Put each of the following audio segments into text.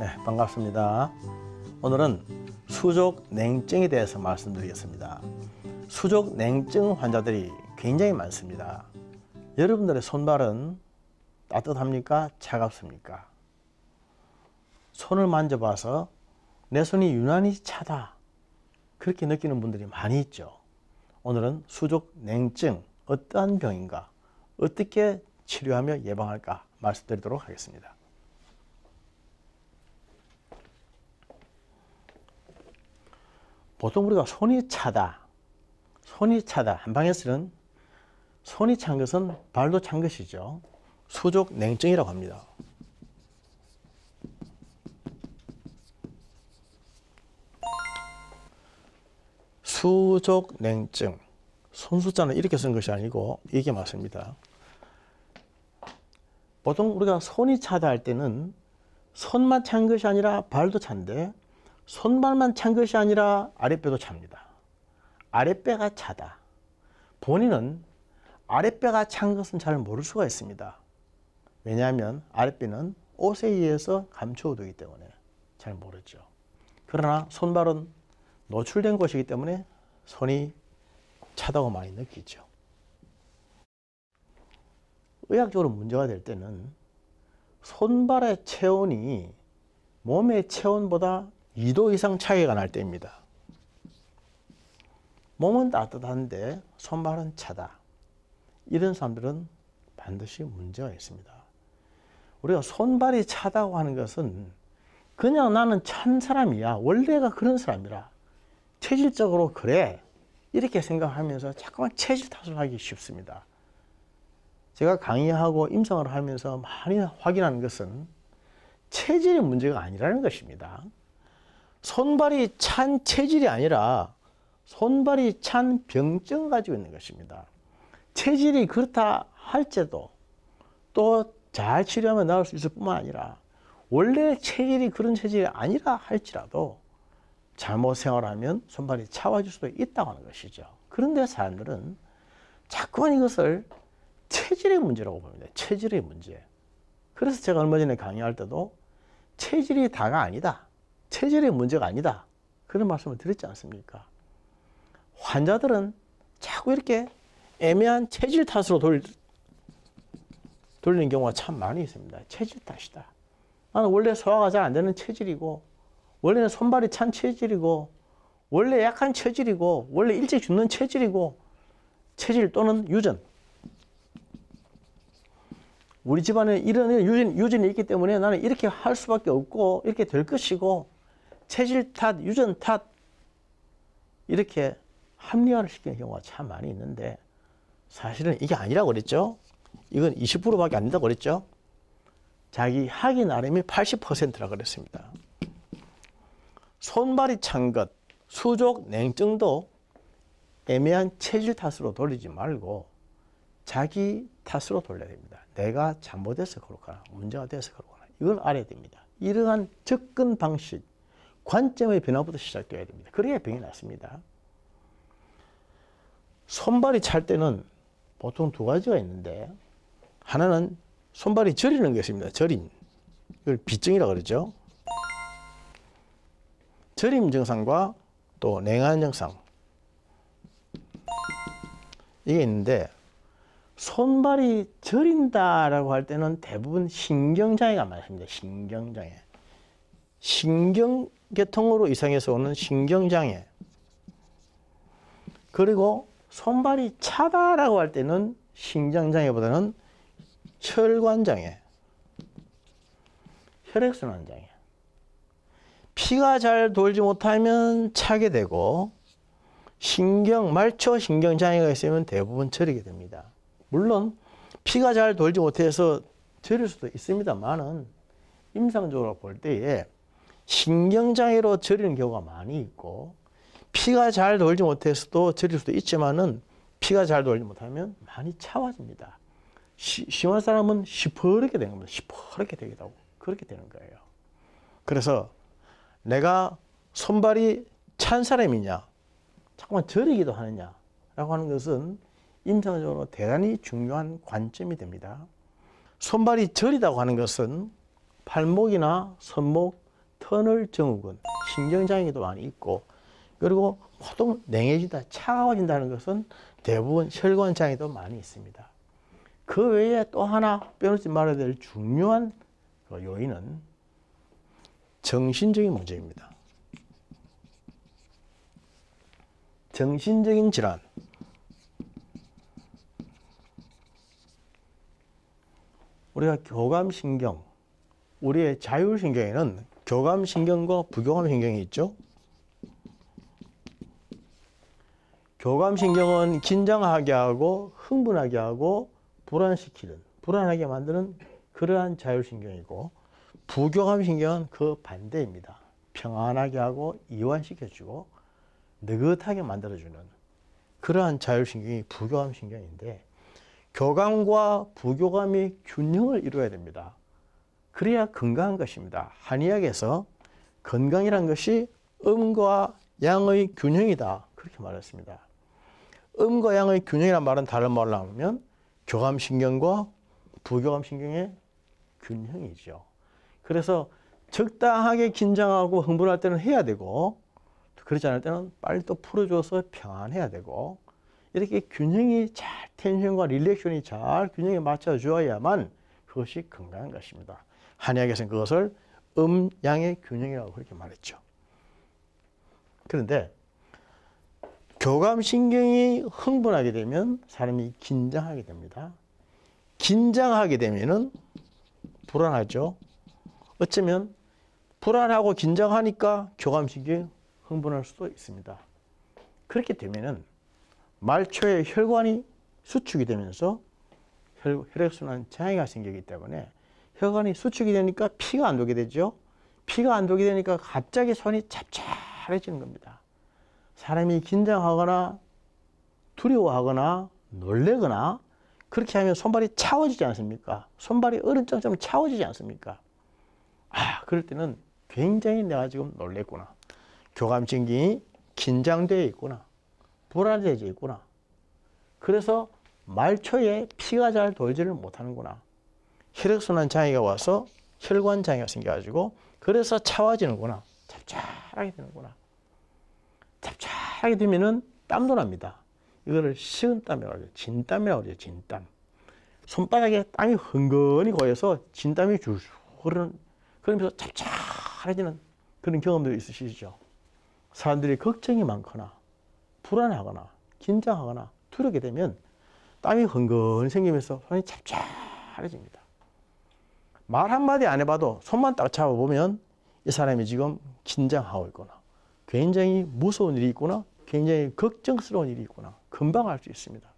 네, 반갑습니다. 오늘은 수족 냉증에 대해서 말씀드리겠습니다. 수족 냉증 환자들이 굉장히 많습니다. 여러분들의 손발은 따뜻합니까? 차갑습니까? 손을 만져봐서 내 손이 유난히 차다, 그렇게 느끼는 분들이 많이 있죠. 오늘은 수족 냉증, 어떠한 병인가, 어떻게 치료하며 예방할까 말씀드리도록 하겠습니다. 보통 우리가 손이 차다, 한방에서는 손이 찬 것은 발도 찬 것이죠. 수족 냉증이라고 합니다. 수족 냉증, 손수자는 이렇게 쓴 것이 아니고 이게 맞습니다. 보통 우리가 손이 차다 할 때는 손만 찬 것이 아니라 발도 찬데, 손발만 찬 것이 아니라 아랫배도 찹니다. 아랫배가 차다. 본인은 아랫배가 찬 것은 잘 모를 수가 있습니다. 왜냐하면 아랫배는 옷에 의해서 감추어두기 때문에 잘 모르죠. 그러나 손발은 노출된 곳이기 때문에 손이 차다고 많이 느끼죠. 의학적으로 문제가 될 때는 손발의 체온이 몸의 체온보다 2도 이상 차이가 날 때입니다. 몸은 따뜻한데 손발은 차다. 이런 사람들은 반드시 문제가 있습니다. 우리가 손발이 차다고 하는 것은 그냥 나는 찬 사람이야, 원래가 그런 사람이라, 체질적으로 그래, 이렇게 생각하면서 자꾸만 체질 탓을 하기 쉽습니다. 제가 강의하고 임상을 하면서 많이 확인하는 것은 체질의 문제가 아니라는 것입니다. 손발이 찬 체질이 아니라 손발이 찬 병증을 가지고 있는 것입니다. 체질이 그렇다 할지라도 또 잘 치료하면 나을 수 있을 뿐만 아니라 원래 체질이 그런 체질이 아니라 할지라도 잘못 생활하면 손발이 차워질 수도 있다고 하는 것이죠. 그런데 사람들은 자꾸만 이것을 체질의 문제라고 봅니다. 체질의 문제. 그래서 제가 얼마 전에 강의할 때도 체질이 다가 아니다, 체질의 문제가 아니다, 그런 말씀을 드렸지 않습니까? 환자들은 자꾸 이렇게 애매한 체질 탓으로 돌리는 경우가 참 많이 있습니다. 체질 탓이다. 나는 원래 소화가 잘 안 되는 체질이고, 원래는 손발이 찬 체질이고, 원래 약한 체질이고, 원래 일찍 죽는 체질이고, 체질 또는 유전. 우리 집안에 이런 유전이 있기 때문에 나는 이렇게 할 수밖에 없고 이렇게 될 것이고, 체질 탓, 유전 탓, 이렇게 합리화를 시키는 경우가 참 많이 있는데, 사실은 이게 아니라고 그랬죠. 이건 20%밖에 안 된다고 그랬죠. 자기 하기 나름이 80%라고 그랬습니다. 손발이 찬 것, 수족 냉증도 애매한 체질 탓으로 돌리지 말고 자기 탓으로 돌려야 됩니다. 내가 잘못해서 그렇거나 문제가 돼서 그렇거나 이걸 알아야 됩니다. 이러한 접근 방식, 관점의 변화부터 시작되어야 됩니다. 그래야 병이 낫습니다. 손발이 찰 때는 보통 두 가지가 있는데, 하나는 손발이 저리는 것입니다. 저림. 이걸 비증이라고 그러죠. 저림 증상과 또 냉한 증상, 이게 있는데, 손발이 저린다라고 할 때는 대부분 신경장애가 많습니다. 신경장애. 신경계통으로 이상해서 오는 신경장애. 그리고 손발이 차다라고 할 때는 신경장애보다는 혈관장애, 혈액순환장애. 피가 잘 돌지 못하면 차게 되고, 말초 신경장애가 있으면 대부분 저리게 됩니다. 물론 피가 잘 돌지 못해서 저릴 수도 있습니다만은, 임상적으로 볼 때에 신경장애로 저리는 경우가 많이 있고, 피가 잘 돌지 못해서도 저릴 수도 있지만은 피가 잘 돌지 못하면 많이 차워집니다. 심한 사람은 시퍼렇게 되는 겁니다. 시퍼렇게 되기도 하고 그렇게 되는 거예요. 그래서 내가 손발이 찬 사람이냐, 자꾸만 저리기도 하느냐라고 하는 것은 임상적으로 대단히 중요한 관점이 됩니다. 손발이 저리다고 하는 것은 팔목이나 손목, 터널 증후군, 신경장애도 많이 있고, 그리고 보통 냉해진다, 차가워진다는 것은 대부분 혈관 장애도 많이 있습니다. 그 외에 또 하나 빼놓지 말아야 될 중요한 요인은 정신적인 문제입니다. 정신적인 질환. 우리가 교감신경, 우리의 자율신경에는 교감신경과 부교감신경이 있죠. 교감신경은 긴장하게 하고 흥분하게 하고 불안시키는, 불안하게 만드는 그러한 자율신경이고, 부교감신경은 그 반대입니다. 평안하게 하고 이완시켜주고 느긋하게 만들어주는 그러한 자율신경이 부교감신경인데, 교감과 부교감이 균형을 이루어야 됩니다. 그래야 건강한 것입니다. 한의학에서 건강이란 것이 음과 양의 균형이다, 그렇게 말했습니다. 음과 양의 균형이란 말은 다른 말로 하면 교감신경과 부교감신경의 균형이죠. 그래서 적당하게 긴장하고 흥분할 때는 해야 되고, 그렇지 않을 때는 빨리 또 풀어줘서 평안해야 되고, 이렇게 균형이 잘, 텐션과 릴렉션이 잘 균형에 맞춰줘야만 그것이 건강한 것입니다. 한의학에서는 그것을 음양의 균형이라고 그렇게 말했죠. 그런데 교감신경이 흥분하게 되면 사람이 긴장하게 됩니다. 긴장하게 되면은 불안하죠. 어쩌면 불안하고 긴장하니까 교감신경이 흥분할 수도 있습니다. 그렇게 되면은 말초에 혈관이 수축이 되면서 혈액순환 장애가 생기기 때문에 혈관이 수축이 되니까 피가 안 돌게 되죠. 피가 안 돌게 되니까 갑자기 손이 찹찹해지는 겁니다. 사람이 긴장하거나 두려워하거나 놀래거나 그렇게 하면 손발이 차워지지 않습니까? 손발이 얼음장처럼 차워지지 않습니까? 그럴 때는 굉장히 내가 지금 놀랬구나. 교감신경이 긴장되어 있구나. 불안해져 있구나. 그래서 말초에 피가 잘 돌지를 못하는구나. 혈액순환 장애가 와서 혈관 장애가 생겨가지고 그래서 차워지는구나. 찹찹하게 되는구나. 찹찹하게 되면은 땀도 납니다. 이거를 식은땀이라고 하죠. 진땀이라고 하죠. 진땀. 손바닥에 땀이 흥건히 고여서 진땀이 줄줄 흐르는, 그러면서 찹찹해지는 그런 경험도 있으시죠. 사람들이 걱정이 많거나 불안하거나 긴장하거나 두렵게 되면 땀이 흥건히 생기면서 손이 찹찹해집니다. 말 한마디 안 해봐도 손만 딱 잡아보면 이 사람이 지금 긴장하고 있구나, 굉장히 무서운 일이 있구나, 굉장히 걱정스러운 일이 있구나 금방 알 수 있습니다.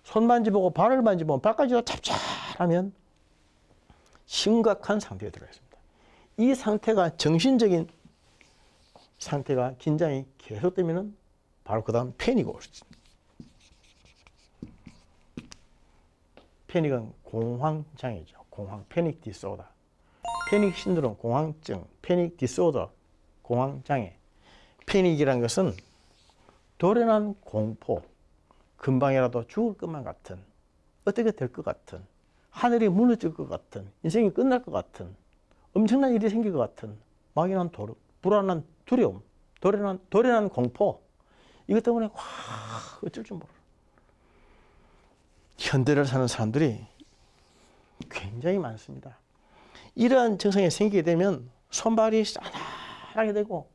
손 만지보고 발을 만지보면 발까지도 찹찹하면 심각한 상태에 들어 있습니다. 이 상태가 정신적인 상태가 긴장이 계속되면 바로 그 다음 패닉이 올 수 있습니다. 패닉은 공황장애죠. 공황, 패닉 디스오더. 패닉 신드롬, 공황증, 패닉 디스오더, 공황장애. 패닉이란 것은 도련한 공포, 금방이라도 죽을 것만 같은, 어떻게 될 것 같은, 하늘이 무너질 것 같은, 인생이 끝날 것 같은, 엄청난 일이 생길 것 같은 막연한 불안한 두려움, 도련한 공포, 이것 때문에 어쩔 줄 몰라. 현대를 사는 사람들이 굉장히 많습니다. 이러한 증상이 생기게 되면 손발이 싸늘하게 되고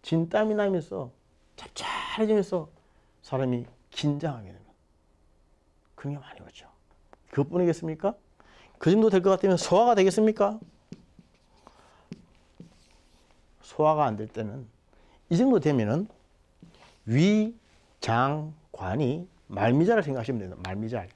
진땀이 나면서 찹찹해지면서 사람이 긴장하게 됩니다. 그런 게 많이 오죠. 그것뿐이겠습니까? 그 정도 될 것 같으면 소화가 되겠습니까? 소화가 안 될 때는 이 정도 되면은 위, 장, 관이 말미잘을 생각하시면 됩니다. 말미잘.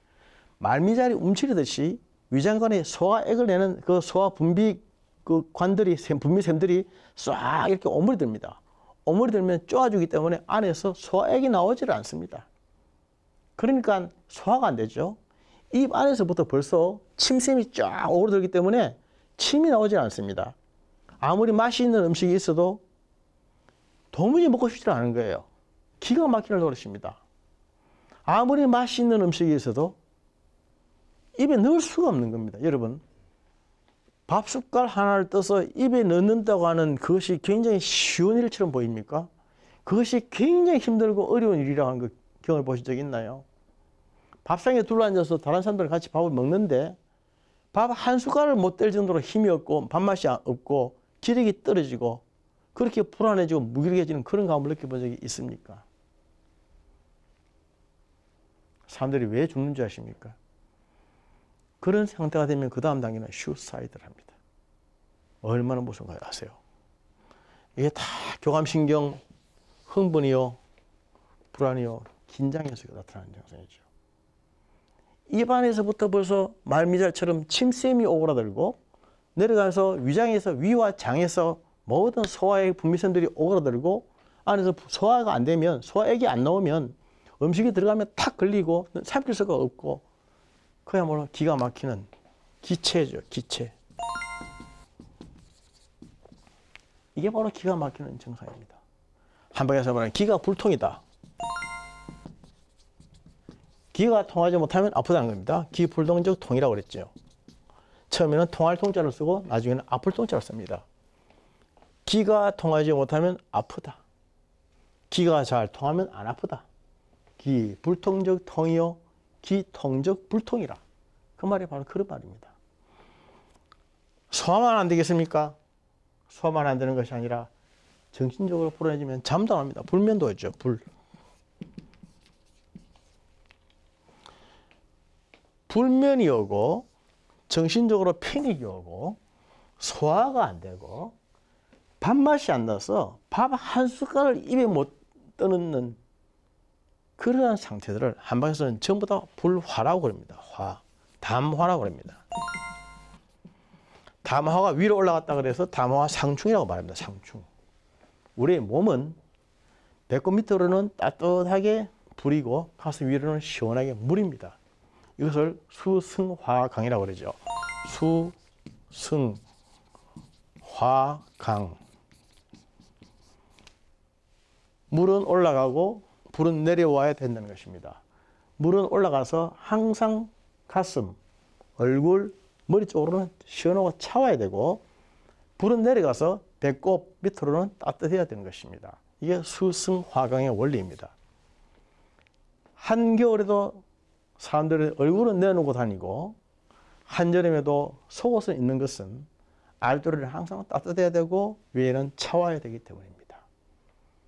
말미잘이 움츠리듯이 위장관에 소화액을 내는 그 소화 분비 그 관들이, 분비샘들이 싹 이렇게 오므리듭니다. 오므리들면 쪼아주기 때문에 안에서 소화액이 나오지를 않습니다. 그러니까 소화가 안 되죠. 입 안에서부터 벌써 침샘이 쫙 오므리들기 때문에 침이 나오지 않습니다. 아무리 맛이 있는 음식이 있어도 도무지 먹고 싶지 않은 거예요. 기가 막히는 노릇입니다. 아무리 맛있는 음식이 있어도 입에 넣을 수가 없는 겁니다. 여러분, 밥 숟갈 하나를 떠서 입에 넣는다고 하는 그것이 굉장히 쉬운 일처럼 보입니까? 그것이 굉장히 힘들고 어려운 일이라고 하는 그 경험을 보신 적 있나요? 밥상에 둘러앉아서 다른 사람들과 같이 밥을 먹는데 밥 한 숟갈을 못 뗄 정도로 힘이 없고 밥맛이 없고 기력이 떨어지고 그렇게 불안해지고 무기력해지는 그런 감을 느껴본 적이 있습니까? 사람들이 왜 죽는 줄 아십니까? 그런 상태가 되면 그 다음 단계는 슈사이드를 합니다. 얼마나 무서운가요? 아세요? 이게 다 교감신경 흥분이요, 불안이요, 긴장해서 나타나는 증상이죠. 입안에서부터 벌써 말미잘처럼 침샘이 오그라들고 내려가서 위장에서 위와 장에서 모든 소화의 분비선들이 오그라들고 안에서 소화가 안 되면 소화액이 안 나오면 음식이 들어가면 탁 걸리고 삼킬 수가 없고 그야말로 기가 막히는 기체죠. 기체. 이게 바로 기가 막히는 증상입니다. 한방에서 말하는 기가 불통이다. 기가 통하지 못하면 아프다는 겁니다. 기불통적 통이라고 그랬죠. 처음에는 통할 통자를 쓰고 나중에는 아플 통자를 씁니다. 기가 통하지 못하면 아프다. 기가 잘 통하면 안 아프다. 기불통적 통이요, 기통적 불통이라. 그 말이 바로 그런 말입니다. 소화만 안 되겠습니까? 소화만 안 되는 것이 아니라 정신적으로 불안해지면 잠도 안 합니다. 불면도 있죠. 불면이 오고 정신적으로 패닉이 오고 소화가 안 되고 밥맛이 안 나서 밥 한 숟갈을 입에 못 떠넣는 그러한 상태들을 한방에서는 전부 다 불화라고 그럽니다. 담화라고 그럽니다. 담화가 위로 올라갔다 그래서 담화 상충이라고 말합니다. 상충. 우리의 몸은 배꼽 밑으로는 따뜻하게 불이고 가슴 위로는 시원하게 물입니다. 이것을 수승화강이라고 그러죠. 수승화강. 물은 올라가고 불은 내려와야 된다는 것입니다. 물은 올라가서 항상 가슴, 얼굴, 머리 쪽으로는 시원하고 차와야 되고 불은 내려가서 배꼽 밑으로는 따뜻해야 되는 것입니다. 이게 수승화강의 원리입니다. 한겨울에도 사람들은 얼굴은 내놓고 다니고 한여름에도 속옷을 입는 것은 알도리는 항상 따뜻해야 되고 위에는 차와야 되기 때문입니다.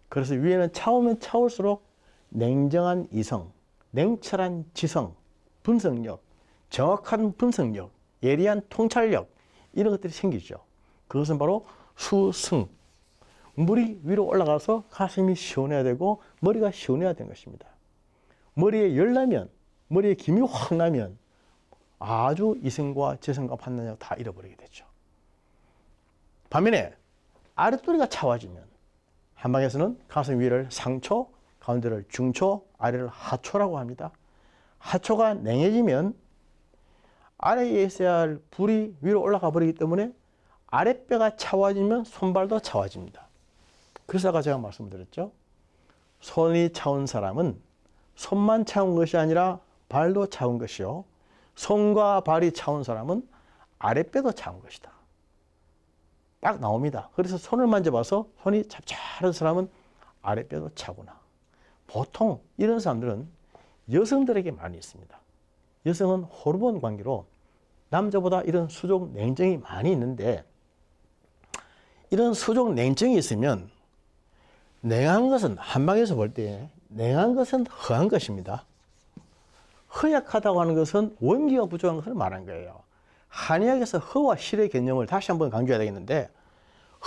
그래서 위에는 차오면 차올수록 냉정한 이성, 냉철한 지성, 분석력, 정확한 분석력, 예리한 통찰력 이런 것들이 생기죠. 그것은 바로 수승. 물이 위로 올라가서 가슴이 시원해야 되고 머리가 시원해야 되는 것입니다. 머리에 열 나면, 머리에 김이 확 나면 아주 이성과 재성과 판단력 다 잃어버리게 되죠. 반면에 아랫도리가 차와지면 한방에서는 가슴 위를 상초, 가운데를 중초, 아래를 하초라고 합니다. 하초가 냉해지면 아래에 있어야 할 불이 위로 올라가 버리기 때문에 아랫배가 차와지면 손발도 차와집니다. 그래서 아까 제가 말씀드렸죠. 손이 차운 사람은 손만 차운 것이 아니라 발도 차운 것이요. 손과 발이 차운 사람은 아랫배도 차운 것이다. 딱 나옵니다. 그래서 손을 만져봐서 손이 찹찹한 사람은 아랫배도 차구나. 보통 이런 사람들은 여성들에게 많이 있습니다. 여성은 호르몬 관계로 남자보다 이런 수족 냉증이 많이 있는데 이런 수족 냉증이 있으면 냉한 것은 한방에서 볼 때 냉한 것은 허한 것입니다. 허약하다고 하는 것은 원기가 부족한 것을 말한 거예요. 한의학에서 허와 실의 개념을 다시 한번 강조해야 되겠는데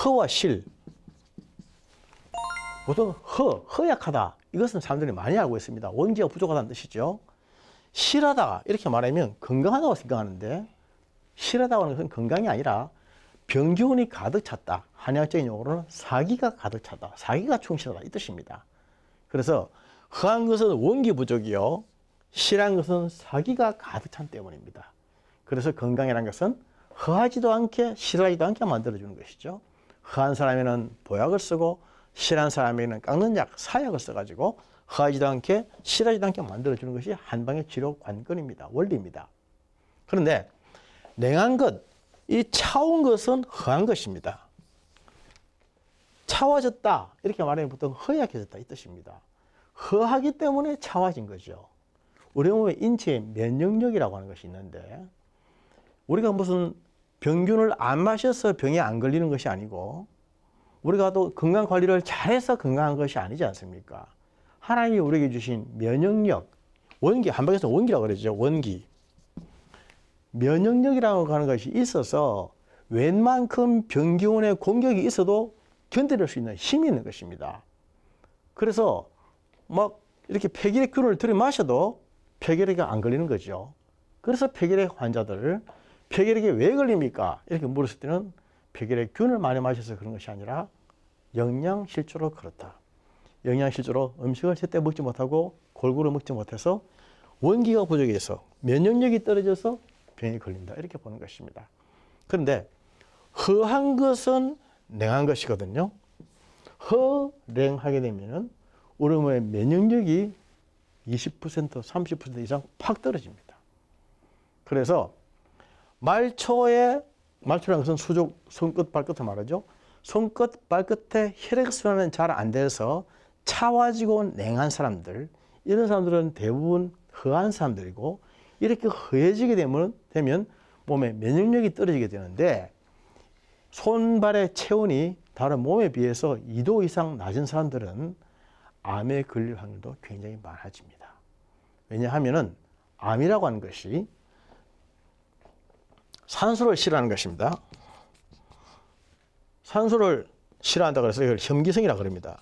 허와 실, 보통 허약하다 이것은 사람들이 많이 알고 있습니다. 원기가 부족하다는 뜻이죠. 실하다 이렇게 말하면 건강하다고 생각하는데 실하다고 하는 것은 건강이 아니라 병기운이 가득 찼다. 한의학적인 용어로는 사기가 가득 찼다. 사기가 충실하다 이 뜻입니다. 그래서 허한 것은 원기 부족이요. 실한 것은 사기가 가득 찬 때문입니다. 그래서 건강이라는 것은 허하지도 않게 실하지도 않게 만들어주는 것이죠. 허한 사람에는 보약을 쓰고 실한 사람에게는 깎는 약, 사약을 써가지고 허하지도 않게 실하지도 않게 만들어주는 것이 한방의 치료 관건입니다. 원리입니다. 그런데 냉한 것, 이 차온 것은 허한 것입니다. 차워졌다 이렇게 말하면 보통 허약해졌다 이 뜻입니다. 허하기 때문에 차워진 거죠. 우리 몸의 인체의 면역력이라고 하는 것이 있는데 우리가 무슨 병균을 안 마셔서 병에 안 걸리는 것이 아니고 우리가 또 건강관리를 잘해서 건강한 것이 아니지 않습니까? 하나님이 우리에게 주신 면역력, 원기, 한방에서 원기라고 그러죠. 원기. 면역력이라고 하는 것이 있어서 웬만큼 병기운의 공격이 있어도 견딜 수 있는 힘이 있는 것입니다. 그래서 막 이렇게 폐결핵균을 들이마셔도 폐결핵이 안 걸리는 거죠. 그래서 폐결핵 환자들, 폐결핵이 왜 걸립니까? 이렇게 물었을 때는 폐결핵균을 많이 마셔서 그런 것이 아니라 영양실조로 그렇다. 영양실조로 음식을 제때 먹지 못하고 골고루 먹지 못해서 원기가 부족해서 면역력이 떨어져서 병이 걸린다. 이렇게 보는 것입니다. 그런데 허한 것은 냉한 것이거든요. 허냉하게 되면은 우리 몸의 면역력이 20%, 30% 이상 팍 떨어집니다. 그래서 말초라는 것은 수족, 손끝, 발끝을 말하죠. 손끝, 발끝에 혈액순환은 잘 안 돼서 차와지고 냉한 사람들, 이런 사람들은 대부분 허한 사람들이고 이렇게 허해지게 되면 몸의 면역력이 떨어지게 되는데 손발의 체온이 다른 몸에 비해서 2도 이상 낮은 사람들은 암에 걸릴 확률도 굉장히 많아집니다. 왜냐하면 암이라고 하는 것이 산소를 싫어하는 것입니다. 산소를 싫어한다고 해서 이걸 혐기성이라고 그럽니다.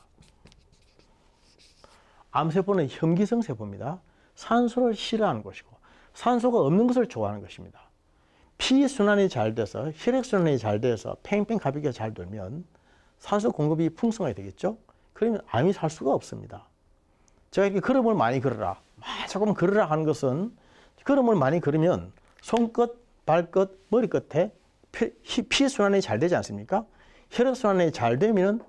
암세포는 혐기성 세포입니다. 산소를 싫어하는 것이고 산소가 없는 것을 좋아하는 것입니다. 피순환이 잘 돼서 혈액순환이 잘 돼서 팽팽 가볍게 잘 돌면 산소 공급이 풍성하게 되겠죠. 그러면 암이 살 수가 없습니다. 제가 이렇게 걸음을 많이 걸어라, 조금 걸으라 하는 것은 걸음을 많이 걸으면 손끝, 발끝, 머리끝에 피순환이 잘 되지 않습니까? 혈액순환이 잘 되면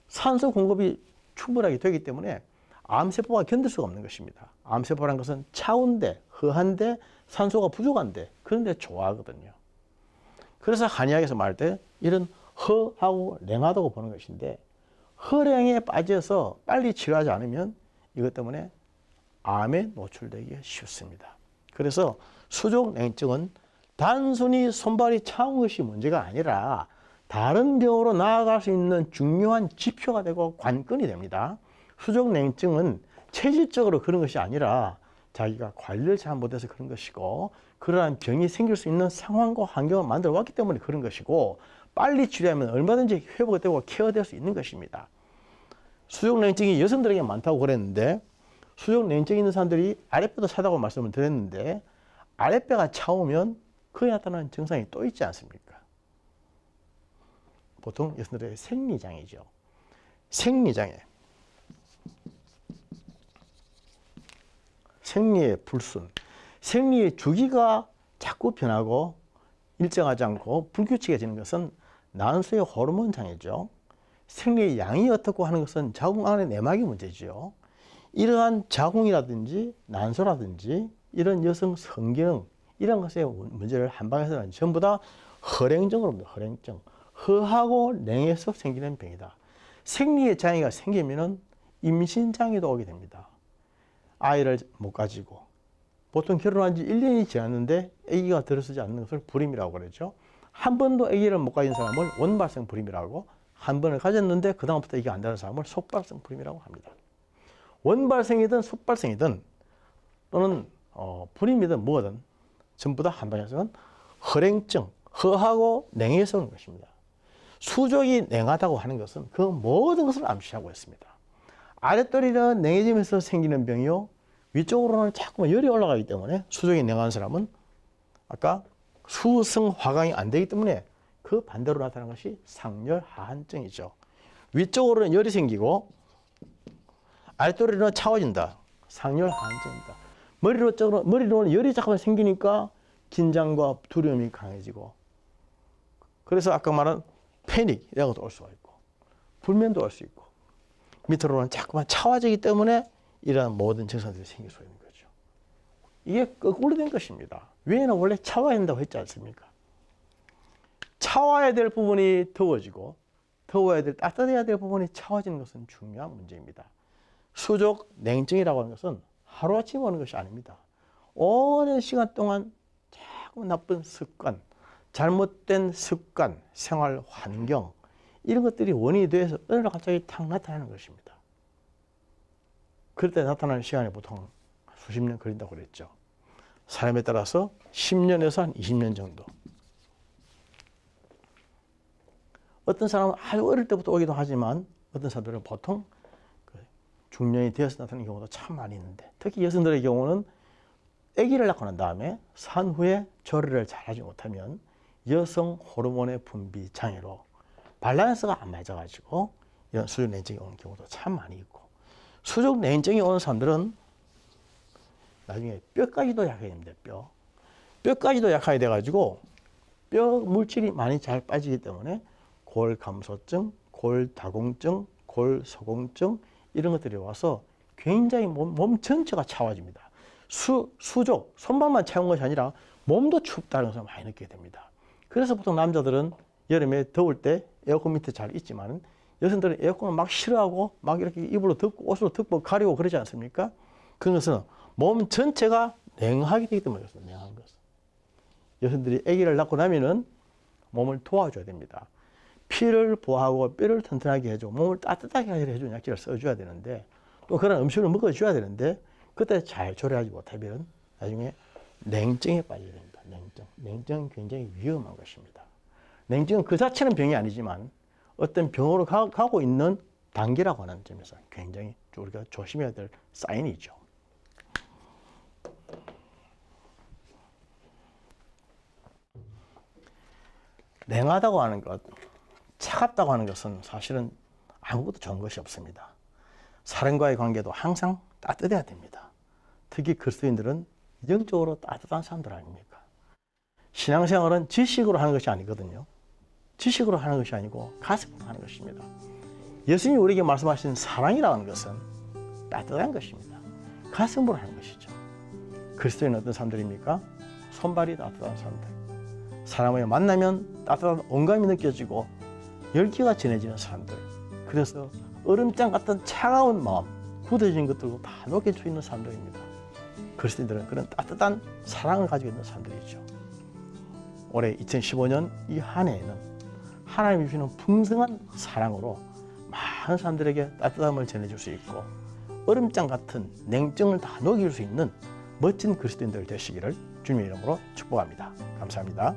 산소 공급이 충분하게 되기 때문에 암세포가 견딜 수가 없는 것입니다. 암세포라는 것은 차운데, 허한데, 산소가 부족한데 그런데 좋아하거든요. 그래서 한의학에서 말할 때 이런 허하고 냉하다고 보는 것인데 허랭에 빠져서 빨리 치료하지 않으면 이것 때문에 암에 노출되기 쉽습니다. 그래서 수족냉증은 단순히 손발이 차운 것이 문제가 아니라 다른 병으로 나아갈 수 있는 중요한 지표가 되고 관건이 됩니다. 수족냉증은 체질적으로 그런 것이 아니라 자기가 관리를 잘못해서 그런 것이고 그러한 병이 생길 수 있는 상황과 환경을 만들어 왔기 때문에 그런 것이고 빨리 치료하면 얼마든지 회복되고 케어될 수 있는 것입니다. 수족냉증이 여성들에게 많다고 그랬는데 수족냉증 있는 사람들이 아랫배도 차다고 말씀을 드렸는데 아랫배가 차오면 그에 나타나는 증상이 또 있지 않습니까? 보통 여성들의 생리장애죠. 생리장애. 생리의 불순. 생리의 주기가 자꾸 변하고 일정하지 않고 불규칙해지는 것은 난소의 호르몬 장애죠. 생리의 양이 어떻고 하는 것은 자궁 안의 내막의 문제죠. 이러한 자궁이라든지 난소라든지 이런 여성 성기능 이런 것의 문제를 한방에서는 전부 다 허랭증으로 봅니다. 허랭증. 허하고 냉해서 생기는 병이다. 생리의 장애가 생기면 임신장애도 오게 됩니다. 아이를 못 가지고 보통 결혼한 지 1년이 지났는데 아기가 들어서지 않는 것을 불임이라고 그러죠. 한 번도 아기를 못 가진 사람을 원발생 불임이라고 한 번을 가졌는데 그 다음부터 이게 안 되는 사람을 속발생 불임이라고 합니다. 원발생이든 속발생이든 또는 불임이든 뭐든 전부 다 한방에서는 허랭증, 허하고 냉해서 오는 것입니다. 수족이 냉하다고 하는 것은 그 모든 것을 암시하고 있습니다. 아랫도리는 냉해지면서 생기는 병이요. 위쪽으로는 자꾸만 열이 올라가기 때문에 수족이 냉한 사람은 아까 수승화강이 안 되기 때문에 그 반대로 나타나는 것이 상열하한증이죠. 위쪽으로는 열이 생기고 아랫도리는 차워진다. 상열하한증입니다. 머리로는 열이 자꾸만 생기니까 긴장과 두려움이 강해지고 그래서 아까 말한 패닉 이런 것도 올 수가 있고 불면도 올 수 있고 밑으로는 자꾸만 차와지기 때문에 이러한 모든 증상들이 생길 수 있는 거죠. 이게 거꾸로 된 것입니다. 위에는 원래 차와야 한다고 했지 않습니까? 차와야 될 부분이 더워지고 따뜻해야 될 부분이 차워지는 것은 중요한 문제입니다. 수족 냉증이라고 하는 것은 하루아침에 오는 것이 아닙니다. 오랜 시간 동안 자꾸 나쁜 습관, 잘못된 습관, 생활 환경 이런 것들이 원인이 돼서 어느 날 갑자기 탁 나타나는 것입니다. 그럴 때 나타나는 시간이 보통 수십 년 걸린다고 그랬죠. 사람에 따라서 10년에서 한 20년 정도. 어떤 사람은 아주 어릴 때부터 오기도 하지만 어떤 사람들은 보통 중년이 되어서 나타나는 경우도 참 많이 있는데, 특히 여성들의 경우는 아기를 낳고 난 다음에 산 후에 조리를 잘하지 못하면 여성 호르몬의 분비 장애로 밸런스가 안 맞아가지고 이런 수족 냉증이 오는 경우도 참 많이 있고, 수족 냉증이 오는 사람들은 나중에 뼈까지도 약하게 됩니다. 뼈까지도 약하게 돼가지고 뼈 물질이 많이 잘 빠지기 때문에 골감소증, 골다공증, 골소공증 이런 것들이 와서 굉장히 몸 전체가 차워집니다. 수족, 손발만 차운 것이 아니라 몸도 춥다는 것을 많이 느끼게 됩니다. 그래서 보통 남자들은 여름에 더울 때 에어컨 밑에 잘 있지만 여성들은 에어컨을 막 싫어하고 막 이렇게 이불로 덮고 옷으로 덮고 가리고 그러지 않습니까? 그것은 몸 전체가 냉하게 되기 때문에 그렇습니다. 냉한 것은. 여성들이 아기를 낳고 나면은 몸을 도와줘야 됩니다. 피를 보호하고 뼈를 튼튼하게 해주고 몸을 따뜻하게 해주는 약재를 써줘야 되는데, 또 그런 음식을 먹어줘야 되는데 그때 잘 조리하지 못하면 나중에 냉증에 빠지게 됩니다. 냉증은 굉장히 위험한 것입니다. 냉증은 그 자체는 병이 아니지만 어떤 병으로 가고 있는 단계라고 하는 점에서 굉장히 우리가 조심해야 될 사인이죠. 냉하다고 하는 것, 차갑다고 하는 것은 사실은 아무것도 좋은 것이 없습니다. 사람과의 관계도 항상 따뜻해야 됩니다. 특히 그리스도인들은 영적으로 따뜻한 사람들 아닙니까? 신앙생활은 지식으로 하는 것이 아니거든요. 지식으로 하는 것이 아니고 가슴으로 하는 것입니다. 예수님이 우리에게 말씀하신 사랑이라는 것은 따뜻한 것입니다. 가슴으로 하는 것이죠. 그리스도인은 어떤 사람들입니까? 손발이 따뜻한 사람들. 사람을 만나면 따뜻한 온감이 느껴지고 열기가 전해지는 사람들. 그래서 얼음장 같은 차가운 마음, 굳어진 것들도 다 녹일 수 있는 사람들입니다. 그리스도인들은 그런 따뜻한 사랑을 가지고 있는 사람들이죠. 올해 2015년 이 한 해에는 하나님이 주시는 풍성한 사랑으로 많은 사람들에게 따뜻함을 전해줄 수 있고 얼음장 같은 냉정을 다 녹일 수 있는 멋진 그리스도인들 되시기를 주님의 이름으로 축복합니다. 감사합니다.